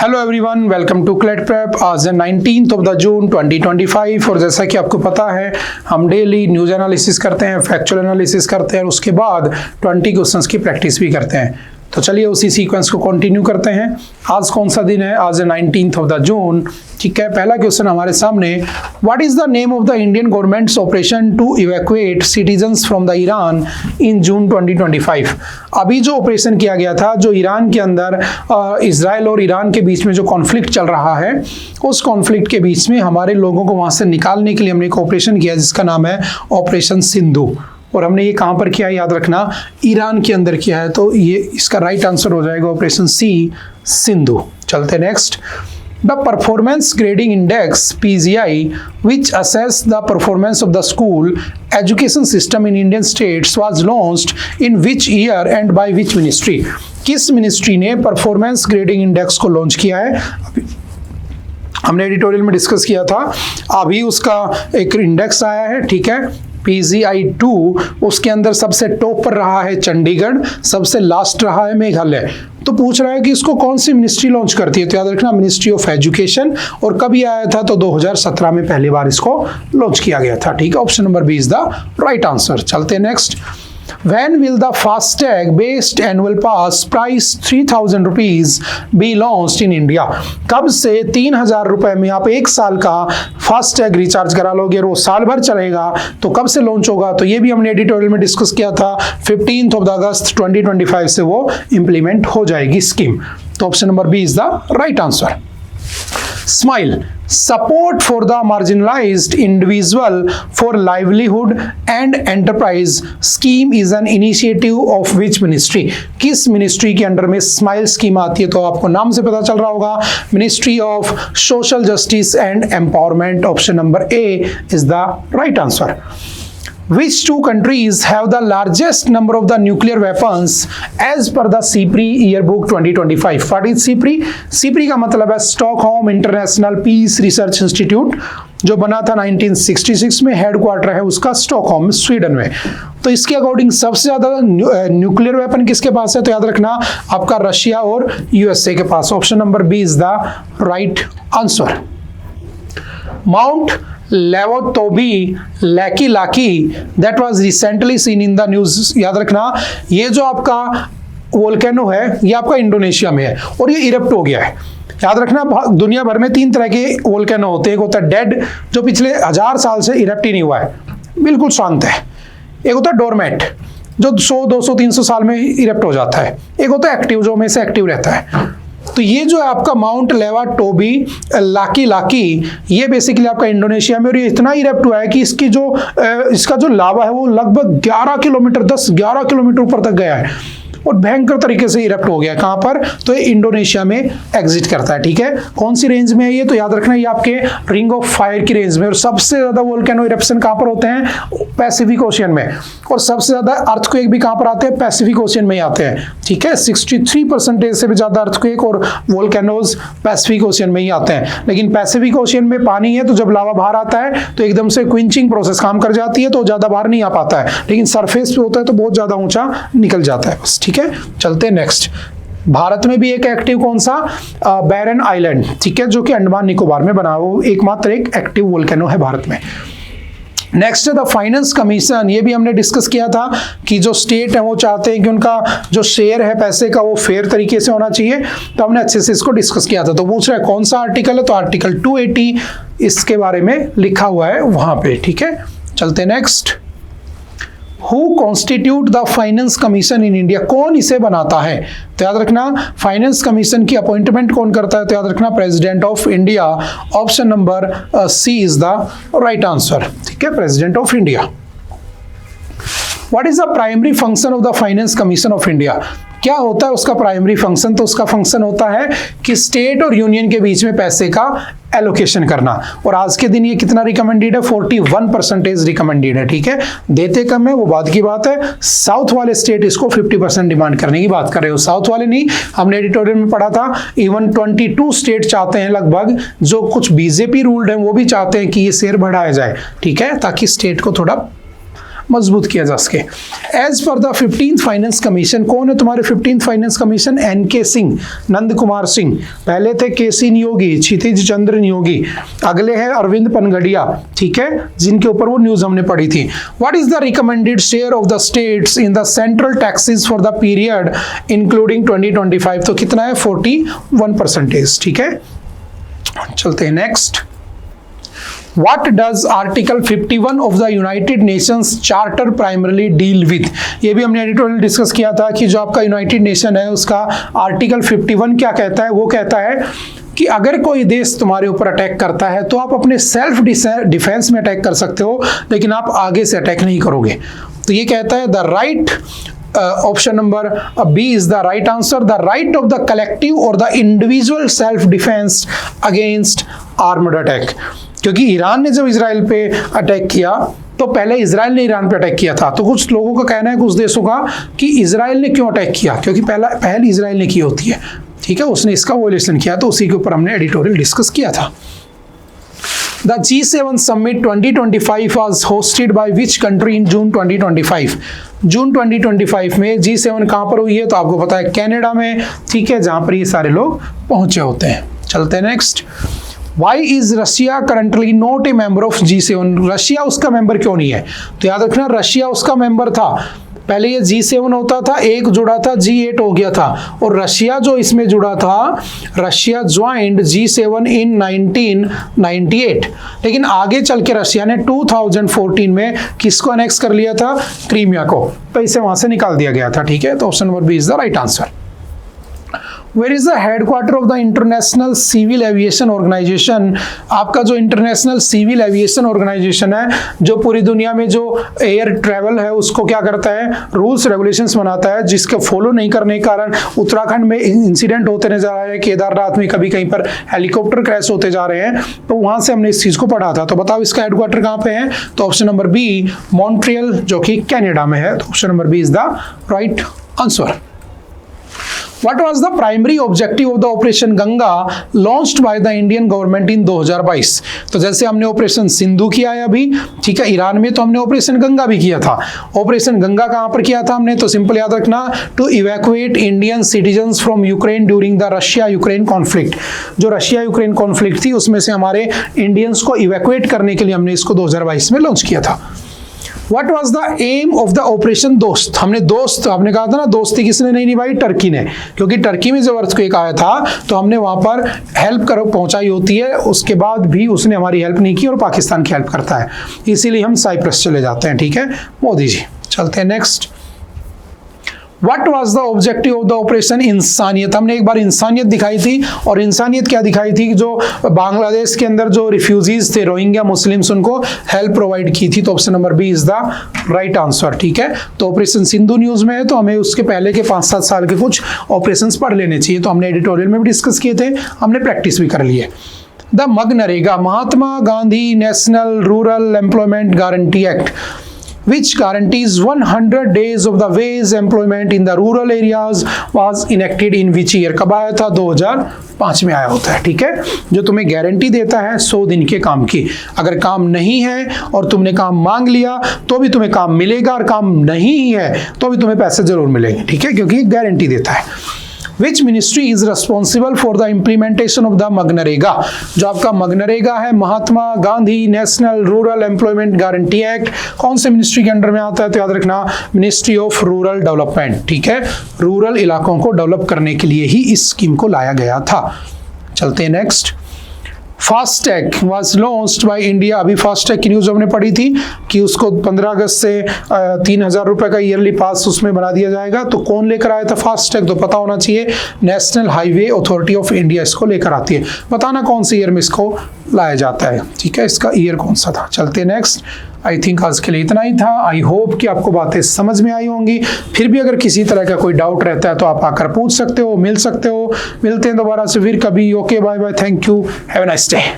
Hello everyone, welcome to CLAT prep. आज है 19th of the June 2025 और जैसा कि आपको पता है हम डेली न्यूज़ एनालिसिस करते हैं, फैक्चुअल एनालिसिस करते हैं और उसके बाद 20 क्वेश्चंस की प्रैक्टिस भी करते हैं। तो चलिए उसी सीक्वेंस को कंटिन्यू करते हैं। आज कौन सा दिन है? आज है 19th ऑफ द जून। ठीक है, पहला क्वेश्चन हमारे सामने, what is the name of the Indian government's operation to evacuate citizens from the Iran in June 2025? अभी जो ऑपरेशन किया गया था, जो ईरान के अंदर इजराइल और ईरान के बीच में जो कॉन्फ्लिक्ट चल रहा है, उस कॉन्फ्लिक्ट के बीच में हमारे लोगों को वहां से निकालने के लिए हमने एक ऑपरेशन किया जिसका नाम है ऑपरेशन सिंधु। और हमने ये कहां पर किया, याद रखना, ईरान के अंदर किया है। तो ये इसका राइट आंसर हो जाएगा ऑपरेशन सी, सिंधु। चलते next. The performance grading index PGI, which assess the performance of the school education system in Indian states, was launched in which year and by which ministry? किस ministry ने performance grading index को launch किया है? हमने editorial में discuss किया था, अभी उसका एक इंडेक्स आया है। ठीक है, PGI 2, उसके अंदर सबसे टॉप पर रहा है चंडीगढ़, सबसे लास्ट रहा है मेघालय। तो पूछ रहा है कि इसको कौन सी मिनिस्ट्री लॉन्च करती है, तो याद रखना मिनिस्ट्री ऑफ एजुकेशन। और कब ये आया था? तो 2017 में पहली बार इसको लॉन्च किया गया था। ठीक है, option number B is the right answer. चलते next. When will the FASTag based annual pass price 3000 rupees be launched in India? कब से 3000 रुपए में आप एक साल का फास्टैग रिचार्ज करा लोगे और वो साल भर चलेगा? तो कब से लॉन्च होगा? तो ये भी हमने एडिटोरियल में डिस्कस किया था। 15th of August 2025 से वो इंप्लीमेंट हो जाएगी स्कीम। तो option number B is the right answer. Smile, support for the marginalized individual for livelihood and enterprise scheme is an initiative of which ministry? किस मिनिस्ट्री के अंडर में स्माइल स्कीम आती है? तो आपको नाम से पता चल रहा होगा, ministry of social justice and empowerment. Option number A is the right answer. Which two countries have the largest number of the nuclear weapons as per the CIPRI yearbook 2025? What is CIPRI? CIPRI का मतलब है Stockholm International Peace Research Institute, जो बना था 1966 में, headquarter है उसका Stockholm Sweden में। तो इसके अकॉर्डिंग सबसे ज्यादा न्यूक्लियर वेपन किसके पास है? तो याद रखना आपका रशिया और यूएसए के पास। Option number B is the right answer. Mount Lewotobi Laki Laki that was recently seen in the news. याद रखना ये जो आपका वोल्केनो है ये आपका इंडोनेशिया में है और ये इरप्ट हो गया है। याद रखना दुनिया भर में 3 तरह के वोल्केनो होते हैं। एक होता है डेड, जो पिछले 1000 साल से इरप्ट ही नहीं हुआ है, बिल्कुल शांत है। एक होता है डोरमेट, जो 100, 200, 300 साल में इरप्ट हो जाता है। एक होता है एक्टिव, जो हमेशा एक्टिव रहता है। तो ये जो है आपका माउंट लेवोटोबी लाकी लाकी, ये बेसिकली आपका इंडोनेशिया में, और ये इतना इरप्ट हुआ है कि इसका जो लावा है वो लगभग 11 किलोमीटर 10-11 किलोमीटर ऊपर तक गया है और भयंकर तरीके से इरप्ट हो गया। कहां पर? तो ये इंडोनेशिया में एग्जिट करता है। ठीक है, कौन सी रेंज में है ये? तो याद रखना ये आपके रिंग ऑफ फायर की रेंज में। और सबसे ज्यादा वोल्केनो इरप्शन कहां पर होते हैं? पैसिफिक ओशियन में। और सबसे ज्यादा अर्थक्वेक भी कहां पर आते हैं? पैसिफिक ओशियन में ही आते हैं। ठीक है, 63% से भी ज्यादा अर्थक्वेक और वोल्केनोज पैसिफिक ओशियन में ही आते हैं। लेकिन पैसिफिक ओशियन में पानी है, तो जब लावा बाहर आता है तो एकदम से क्विंचिंग प्रोसेस काम कर जाती है, तो ज्यादा बाहर नहीं आ पाता है। लेकिन सरफेस पे होता है तो बहुत ज्यादा ऊंचा निकल जाता है बस। ठीक है, चलते नेक्स्ट। भारत में भी एक एक्टिव कौन सा? बैरन आइलैंड। ठीक है, जो कि अंडमान निकोबार में बना, वो एकमात्र एक एक्टिव वोल्केनो है भारत में। नेक्स्ट है द फाइनेंस कमीशन। ये भी हमने डिस्कस किया था कि जो स्टेट है वो चाहते हैं कि उनका जो शेयर है पैसे का वो फेयर तरीके से होना चाहिए। तो हमने अच्छे से इसको डिस्कस किया था। तो पूछ रहा है कौन सा आर्टिकल है? तो आर्टिकल 280 इसके बारे में लिखा हुआ है वहां पे। ठीक है, चलते next. Who constitute the finance commission in India? कौन इसे बनाता है? तो याद रखना फाइनेंस कमीशन की अपॉइंटमेंट कौन करता है? तो याद रखना president of India. Option number C is the right answer. ठीक है, president of India. What is the primary function of the Finance Commission of India? क्या होता है उसका प्राइमरी फंक्शन? तो उसका फंक्शन होता है कि स्टेट और यूनियन के बीच में पैसे का एलोकेशन करना। और आज के दिन ये कितना रिकमेंडेड है? 41% रिकमेंडेड है। ठीक है, देते कम है वो बात की बात है। साउथ वाले स्टेट इसको 50% डिमांड करने की बात कर रहे हो, साउथ वाले नहीं। हमने एडिटोरियल में पढ़ा था इवन 22 स्टेट चाहते हैं लगभग, जो कुछ बीजेपी रूल्ड है वो भी चाहते हैं कि ये शेयर बढ़ाया जाए। ठीक है, ताकि स्टेट को थोड़ा मजबूत किया जा सके। As per the 15th finance commission, कौन है तुम्हारे 15th finance commission? NK Singh, Nand Kumar Singh. पहले थे KC नियोगी, क्षितिज चंद्र नियोगी, अगले हैं अरविंद पनगड़िया, ठीक है, जिनके ऊपर वो न्यूज हमने पढ़ी थी। What is the recommended share of the states in the central taxes for the period including 2025? तो कितना है? 41%, ठीक है। चलते हैं next. What does Article 51 of the United Nations Charter primarily deal with? ये भी हमने एडिटोरियल डिस्कस किया था कि जो आपका यूनाइटेड नेशन है उसका आर्टिकल 51 क्या कहता है? वो कहता है कि अगर कोई देश तुम्हारे ऊपर अटैक करता है तो आप अपने सेल्फ डिफेंस में अटैक कर सकते हो, लेकिन आप आगे से अटैक नहीं करोगे। तो ये कहता है the right, option number B is the right answer, the right of the collective और the individual self defence against armed attack. क्योंकि ईरान ने जब इजराइल पे अटैक किया तो पहले इजराइल ने ईरान पे अटैक किया था, तो कुछ लोगों का कहना है, कुछ देशों का, कि इजराइल ने क्यों अटैक किया, क्योंकि पहले इजराइल ने की होती है, ठीक है, उसने इसका वॉयलेशन किया, तो उसी के ऊपर हमने एडिटोरियल डिस्कस किया था। The G7 Summit 2025 was hosted by which country in June 2025? जून 2025 में G7 कहाँ पर हुई है? तो आपको पता है कनाडा में, ठीक है, जहाँ पर ये सारे लोग पहुंचे होते हैं। चलते हैं next. Why is Russia currently not a member of G7? Russia उसका मेंबर क्यों नहीं है? तो याद रखना, रशिया उसका मेंबर था, पहले ये G7 होता था, एक जुड़ा था, G8 हो गया था, और रशिया जो इसमें जुड़ा था, रशिया ज्वाइंड G7 इन 1998, लेकिन आगे चल के रशिया ने 2014 में किसको अनेक्स कर लिया था? क्रीमिया को, तो इसे वहां से निकाल दिया गया था, ठीक है। तो option number B is the right answer. Where is the headquarter of the International Civil Aviation Organization? आपका जो इंटरनेशनल सिविल एविएशन ऑर्गेनाइजेशन है, जो पूरी दुनिया में जो एयर ट्रैवल है उसको क्या करता है? रूल्स रेगुलेशंस बनाता है, जिसके फॉलो नहीं करने के कारण उत्तराखंड में इंसिडेंट होते नजर आ रहे हैं, केदारनाथ में कभी कहीं पर हेलीकॉप्टर क्रैश होते जा रहे हैं, तो वहां से हमने इस चीज को पढ़ा था। तो बताओ इसका हेडक्वार्टर कहाँ पे है? तो ऑप्शन नंबर बी मॉन्ट्रियल, जो कि कनाडा में है, तो option number B is the right answer. What was the primary objective of the Operation Ganga launched by the Indian government in 2022? तो जैसे हमने ऑपरेशन सिंधु किया है अभी, ठीक है, ईरान में, तो हमने ऑपरेशन गंगा भी किया था। ऑपरेशन गंगा कहाँ पर किया था हमने? तो सिंपल याद रखना, to evacuate Indian citizens from Ukraine during the Russia Ukraine conflict. जो रशिया यूक्रेन कॉन्फ्लिक्ट थी उसमें से हमारे इंडियंस को इवैक्यूएट करने के लिए हमने इसको 2022 में लॉन्च किया था। What was the aim of the operation दोस्त? हमने दोस्त, आपने कहा था ना, दोस्ती किसने नहीं निभाई? टर्की ने, क्योंकि टर्की में जब अर्थक्वेक आया था तो हमने वहां पर हेल्प पहुंचाई होती है, उसके बाद भी उसने हमारी हेल्प नहीं की, और पाकिस्तान की हेल्प करता है, इसीलिए हम साइप्रस चले जाते हैं, ठीक है, मोदी जी। चलते हैं next. What was the objective of the operation इंसानियत? हमने एक बार इंसानियत दिखाई थी, और इंसानियत क्या दिखाई थी? जो बांग्लादेश के अंदर जो रिफ्यूजीज थे, रोहिंग्या मुस्लिम्स, उनको हेल्प प्रोवाइड की थी, तो option number B is the right answer, ठीक है। तो ऑपरेशन सिंधु न्यूज में है, तो हमें उसके पहले के 5-7 साल के कुछ ऑपरेशंस पढ़ लेने चाहिए, तो हमने एडिटोरियल में भी डिस्कस किए थे, हमने प्रैक्टिस भी कर ली है। The MNREGA, Mahatma Gandhi national rural employment guarantee act, which guarantees 100 days of the wage employment in the rural areas was enacted in which year? कब आया था? 2005 में आया होता है, ठीक है, जो तुम्हें गारंटी देता है 100 दिन के काम की। अगर काम नहीं है और तुमने काम मांग लिया तो भी तुम्हें काम मिलेगा, और काम नहीं है तो भी तुम्हें पैसे जरूर मिलेंगे, ठीक है, क्योंकि गारंटी देता है। Which ministry is responsible for the implementation of the MNREGA? जो आपका मनरेगा है, Mahatma Gandhi national rural employment guarantee act, कौन से मिनिस्ट्री के अंडर में आता है? तो याद रखना, मिनिस्ट्री ऑफ रूरल डेवलपमेंट, ठीक है, रूरल इलाकों को डेवलप करने के लिए ही इस स्कीम को लाया गया था। चलते हैं next. FASTag was launched by India. अभी फास्टैग की न्यूज हमने पढ़ी थी कि उसको 15 अगस्त से 3000 रुपए का ईयरली पास उसमें बना दिया जाएगा। तो कौन लेकर आया था फास्टैग? तो पता होना चाहिए, national highway authority of India इसको लेकर आती है। बताना कौन से ईयर में इसको लाया जाता है, ठीक है, इसका ईयर कौन सा था। चलते हैं नेक्स्ट। आई थिंक आज के लिए इतना ही था। आई होप कि आपको बातें समझ में आई होंगी। फिर भी अगर किसी तरह का कोई डाउट रहता है तो आप आकर पूछ सकते हो, मिल सकते हो। मिलते हैं दोबारा से फिर कभी। Okay, bye bye, thank you, have a nice day.